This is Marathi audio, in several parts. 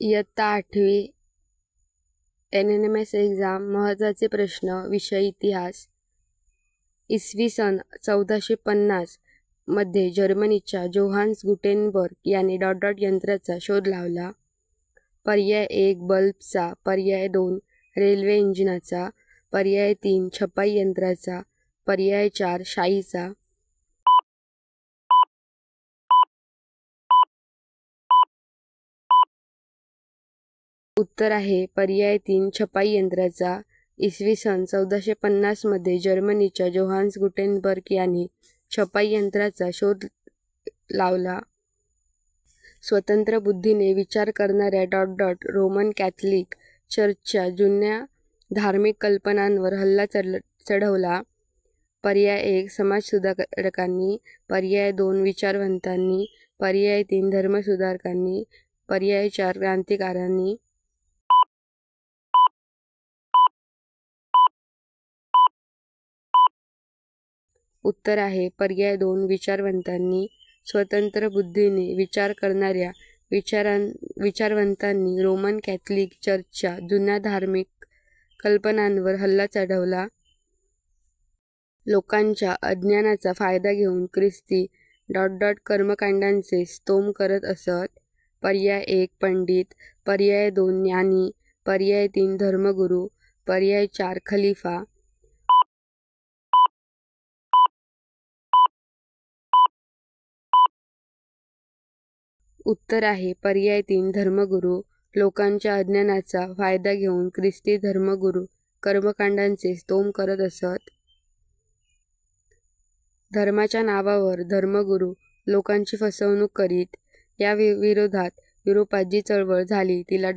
इयत्ता 8वी NNMS एक्झाम. महत्त्वाचे प्रश्न. विषय इतिहास. इसवी सन 1450 मध्ये जर्मनीच्या जोहान्स गुटेनबर्ग यांनी यंत्राचा शोध लावला. पर्याय 1 बल्बचा, पर्याय 2 रेल्वे इंजिनाचा, पर्याय 3 छपाई यंत्राचा, पर्याय 4 शाईचा. उत्तर आहे पर्याय 3 छपाई यंत्राचा. इसवी सन 1450 मध्ये जर्मनीच्या जोहान्स गुटेनबर्ग यांनी छपाई यंत्राचा शोध लावला. स्वतंत्र बुद्धीने विचार करणाऱ्या रोमन कॅथलिक चर्चच्या जुन्या धार्मिक कल्पनांवर हल्ला चढवला. पर्याय 1 समाजसुधारकांनी, पर्याय 2 विचारवंतांनी, पर्याय 3 धर्मसुधारकांनी, पर्याय 4 क्रांतिकारकांनी. उत्तर आहे पर्याय 2 विचारवंतांनी. स्वतंत्र बुद्धीने विचार करणाऱ्या विचारवंतांनी रोमन कॅथलिक चर्चच्या जुन्या धार्मिक कल्पनांवर हल्ला चढवला. लोकांच्या अज्ञानाचा फायदा घेऊन ख्रिस्ती कर्मकांडांचे स्तोम करत असत. पर्याय 1 पंडित, पर्याय 2 ज्ञानी, पर्याय 3 धर्मगुरू, पर्याय 4 खलिफा. उत्तर आहे पर्याय 3 धर्मगुरू. लोकांच्या अज्ञानाचा फायदा घेऊन ख्रिस्ती धर्मगुरू कर्मकांडांचे स्तोम करत असत. धर्माच्या नावावर धर्मगुरू लोकांची फसवणूक करीत. या विरोधात युरोपात जी चळवळ झाली तिला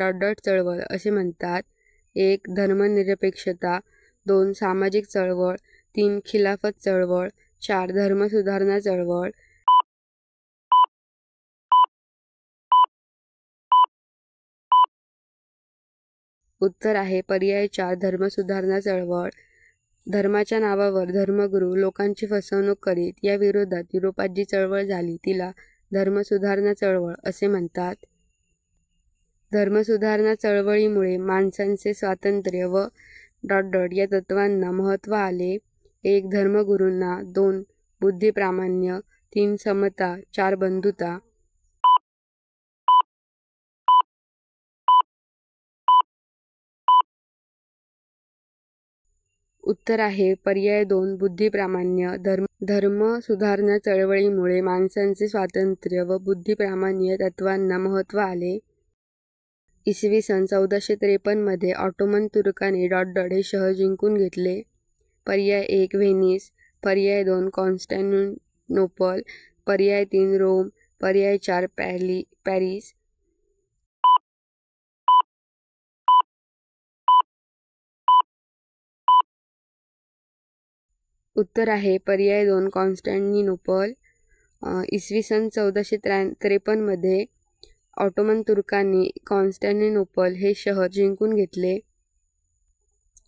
चळवळ असे म्हणतात. 1 धर्मनिरपेक्षता, 2 सामाजिक चळवळ, 3 खिलाफत चळवळ, 4 धर्मसुधारणा चळवळ. उत्तर आहे पर्याय 4 धर्मसुधारणा चळवळ. धर्माच्या नावावर धर्मगुरू लोकांची फसवणूक करीत. या विरोधात युरोपात जी चळवळ झाली तिला धर्मसुधारणा चळवळ असे म्हणतात. धर्मसुधारणा चळवळीमुळे माणसांचे स्वातंत्र्य व या तत्त्वांना महत्त्व आले. 1 धर्मगुरूंना, 2 बुद्धिप्रामाण्य, 3 समता, 4 बंधुता. उत्तर आहे पर्याय 2 बुद्धिप्रामाण्य. धर्म सुधारणा चळवळीमुळे माणसांचे स्वातंत्र्य व बुद्धिप्रामाण्य तत्त्वांना महत्त्व आले. इसवी सन 1453 मध्ये ऑटोमन तुर्काने हे शहर जिंकून घेतले. पर्याय 1 व्हेनिस, पर्याय 2 कॉन्स्टॅन्टिनोपल, पर्याय 3 रोम, पर्याय 4 पॅरिस. उत्तर आहे पर्याय 2 कॉन्स्टॅन्टिनोपल. इसवी सन 1453 मध्ये ऑटोमन तुर्कांनी कॉन्स्टॅन्टिनोपल हे शहर जिंकून घेतले.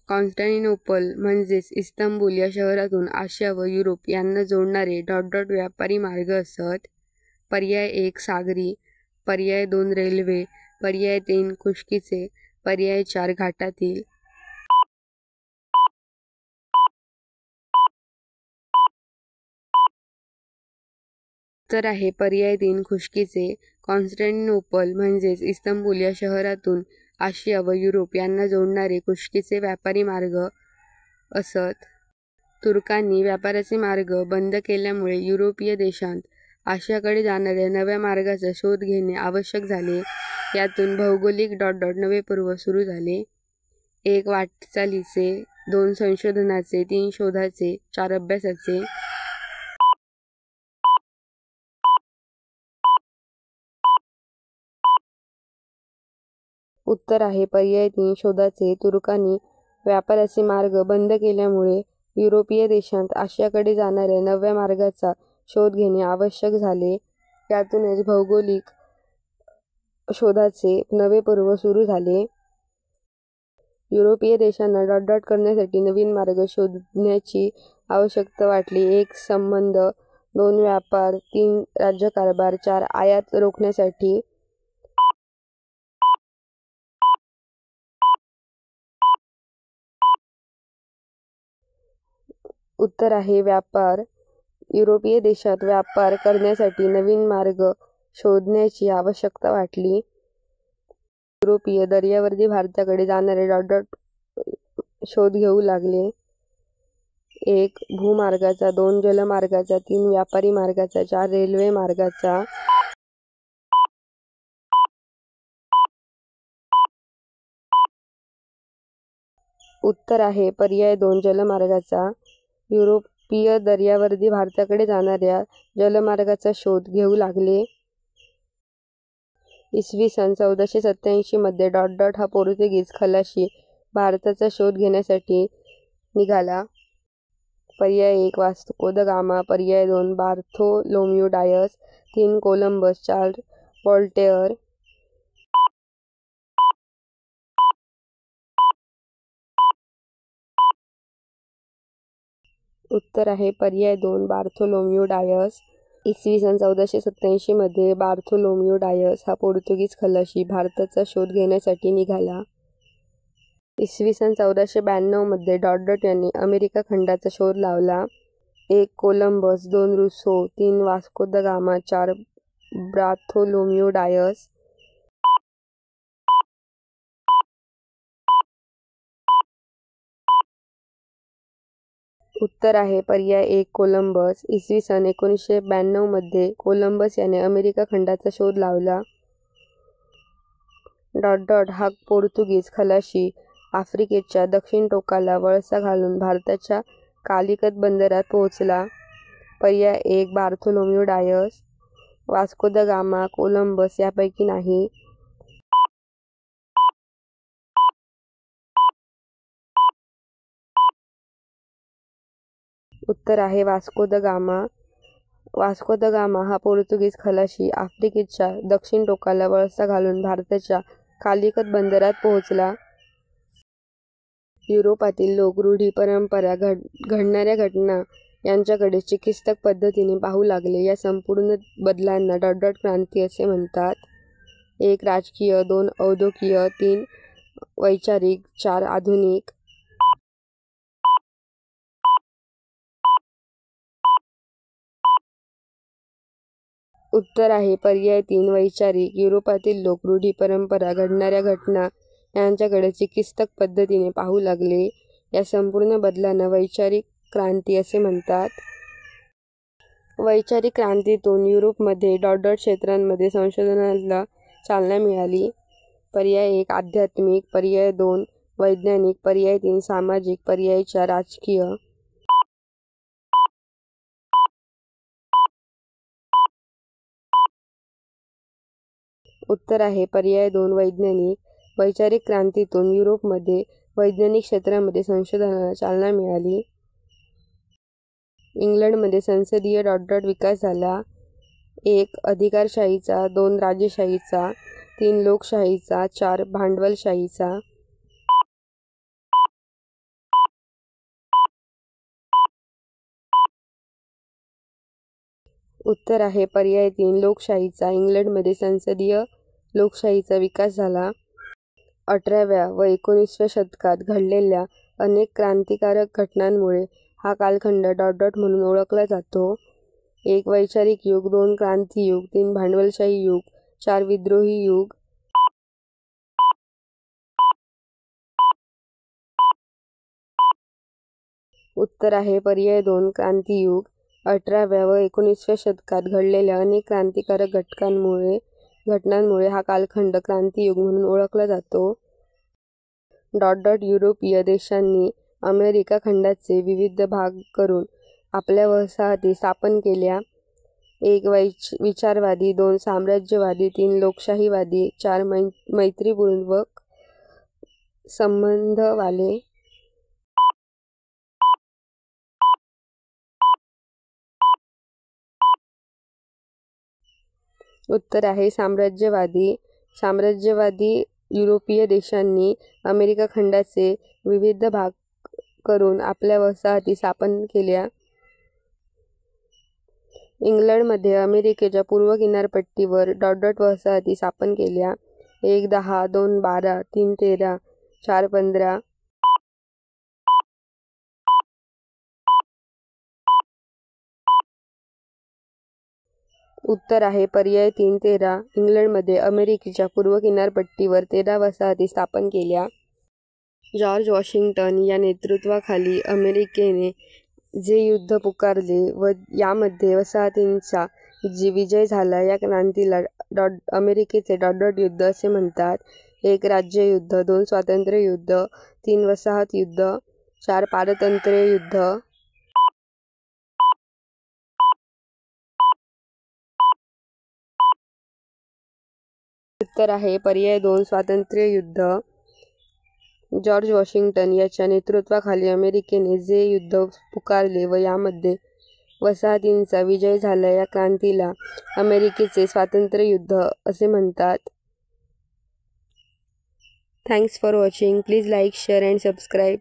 कॉन्स्टॅन्टिनोपल म्हणजेच इस्तंबूल या शहरातून आशिया व युरोप यांना जोडणारे व्यापारी मार्ग असत. पर्याय 1 सागरी, पर्याय 2 रेल्वे, पर्याय 3 खुष्कीचे, पर्याय 4 घाटातील. उत्तर आहे पर्याय 3 खुष्कीचे. कॉन्स्टॅन्टिनोपल म्हणजेच इस्तंबूल या शहरातून आशिया व युरोप यांना जोडणारे खुष्कीचे व्यापारी मार्ग असत. तुर्कांनी व्यापाराचे मार्ग बंद केल्यामुळे युरोपीय देशांत आशियाकडे जाणाऱ्या नव्या मार्गाचा शोध घेणे आवश्यक झाले. यातून भौगोलिक नवे पर्व सुरू झाले. 1 वाटचालीचे, 2 संशोधनाचे, 3 शोधाचे, 4 अभ्यासाचे. उत्तर आहे पर्याय 3 शोधाचे. तुर्कांनी व्यापाराचे मार्ग बंद केल्यामुळे युरोपीय देशांत आशियाकडे जाणाऱ्या नव्या मार्गाचा शोध घेणे आवश्यक झाले. यातूनच भौगोलिक शोधाचे नवे पर्व सुरू झाले. युरोपीय देशांना करण्यासाठी नवीन मार्ग शोधण्याची आवश्यकता वाटली. 1 संबंध, 2 व्यापार, 3 राज्यकारभार, 4 आयात रोखण्यासाठी. उत्तर आहे व्यापार. युरोपीय देशात व्यापार करण्यासाठी नवीन मार्ग शोधण्याची आवश्यकता वाटली. युरोपीय दर्यावर्दी भारताकडे जाणारे शोध घेऊ लागले. 1 भूमार्गाचा, 2 जलमार्गाचा, 3 व्यापारी मार्गाचा, 4 रेल्वे मार्गाचा. उत्तर आहे पर्याय 2 जलमार्गाचा. युरोपीय दर्यावर्दी भारताकडे जाणाऱ्या जलमार्गाचा शोध घेऊ लागले. इसवी सन 1487 मध्ये हा पोर्तुगीज खलाशी भारताचा शोध घेण्यासाठी निघाला. पर्याय 1 वास्को द गामा, पर्याय 2 बार्थोलोम्यू डायस, 3 कोलंबस, 4 व्हॉल्टेअर. उत्तर आहे पर्याय 2 बार्थोलोम्यू डायस. इसवी सन 1487 मध्ये बार्थोलोम्यू डायस हा पोर्तुगीज खलाशी भारताचा शोध घेण्यासाठी निघाला. इसवी सन 1492 मध्ये यांनी अमेरिका खंडाचा शोध लावला. 1 Columbus, 2 Rousseau, 3 Vasco da Gama, 4 Bartholomew Dias. उत्तर आहे पर्याय 1 कोलंबस. इसवी सन 1992 मध्ये कोलंबस याने अमेरिका खंडाचा शोध लावला. हा पोर्तुगीज खलाशी आफ्रिकेच्या दक्षिण टोकाला वळसा घालून भारताच्या कालिकत बंदरात पोहोचला. पर्याय 1 Bartholomew Dias, Vasco da Gama, Columbus यापैकी नाही. उत्तर आहे Vasco da Gama. Vasco da Gama हा पोर्तुगीज खलाशी आफ्रिकेच्या दक्षिण टोकाला वळसा घालून भारताच्या कालिकत बंदरात पोहोचला. युरोपातील लोक रूढी, परंपरा, घडणाऱ्या घटना यांच्याकडे चिकित्सक पद्धतीने पाहू लागले. या संपूर्ण बदलांना क्रांती असे म्हणतात. 1 राजकीय, 2 औद्योगिक, 3 वैचारिक, 4 आधुनिक. उत्तर आहे पर्याय 3 वैचारिक. युरोपातील लोक रूढी, परंपरा, घडणाऱ्या घटना यांच्याकडे चिकित्सक पद्धतीने पाहू लागले. या संपूर्ण बदलांना वैचारिक क्रांती असे म्हणतात. वैचारिक क्रांतीतून युरोपमध्ये क्षेत्रांमध्ये संशोधनाला चालना मिळाली. पर्याय 1 आध्यात्मिक, पर्याय 2 वैज्ञानिक, पर्याय 3 सामाजिक, पर्याय 4 राजकीय. उत्तर आहे पर्याय 2 वैज्ञानिक. वैचारिक क्रांतीतून युरोपमध्ये वैज्ञानिक क्षेत्रामध्ये संशोधनाला चालना मिळाली. इंग्लंडमध्ये संसदीय विकास झाला. 1 अधिकारशाहीचा, 2 राजेशाहीचा, 3 लोकशाहीचा, 4 भांडवलशाहीचा. उत्तर आहे पर्याय 3 लोकशाहीचा. इंग्लंडमध्ये संसदीय लोकशाहीचा विकास झाला. 18व्या व 19व्या शतकात घडलेल्या अनेक क्रांतिकारक घटनांमुळे हा कालखंड म्हणून ओळखला जातो. 1 वैचारिक युग, 2 क्रांती युग, 3 भांडवलशाही युग, 4 विद्रोही युग. उत्तर आहे पर्याय 2 क्रांती युग. 18व्या व 19व्या शतकात घडलेल्या अनेक क्रांतिकारक घटनांमुळे हा कालखंड क्रांतियुग म्हणून ओळखला जातो. युरोपीय देशांनी अमेरिका खंडाचे विविध भाग करून आपल्या वसाहती स्थापन केल्या. 1 विचारवादी, 2 साम्राज्यवादी, 3 लोकशाहीवादी, 4 मैत्रीपूर्वक संबंधवाले. उत्तर आहे साम्राज्यवादी. साम्राज्यवादी युरोपीय देशांनी अमेरिका खंडाचे विविध भाग करून आपल्या वसाहती स्थापन केल्या. इंग्लंडमध्ये अमेरिकेच्या पूर्व किनारपट्टीवर वसाहती स्थापन केल्या. 1 10, 2 12, 3 13, 4 15. उत्तर आहे पर्याय 3 13. इंग्लंडमध्ये अमेरिकेच्या पूर्व किनारपट्टीवर 13 वसाहती स्थापन केल्या. जॉर्ज वॉशिंग्टन या नेतृत्वाखाली अमेरिकेने जे युद्ध पुकारले व यामध्ये वसाहतींचा विजय झाला, या क्रांतीला अमेरिकेचे डॉट युद्ध असे म्हणतात. 1 राज्ययुद्ध, 2 स्वातंत्र्य युद्ध, 3 वसाहत युद्ध, 4 पारतंत्र्य युद्ध. उत्तर आहे पर्याय 2 स्वातंत्र्य युद्ध. जॉर्ज वॉशिंग्टन याच्या नेतृत्वाखाली अमेरिकेने जे युद्ध पुकारले व यामध्ये वसाहतींचा विजय झाला, या क्रांतीला अमेरिकेचे स्वातंत्र्य युद्ध असे म्हणतात. Thanks for watching. Please like, share and subscribe.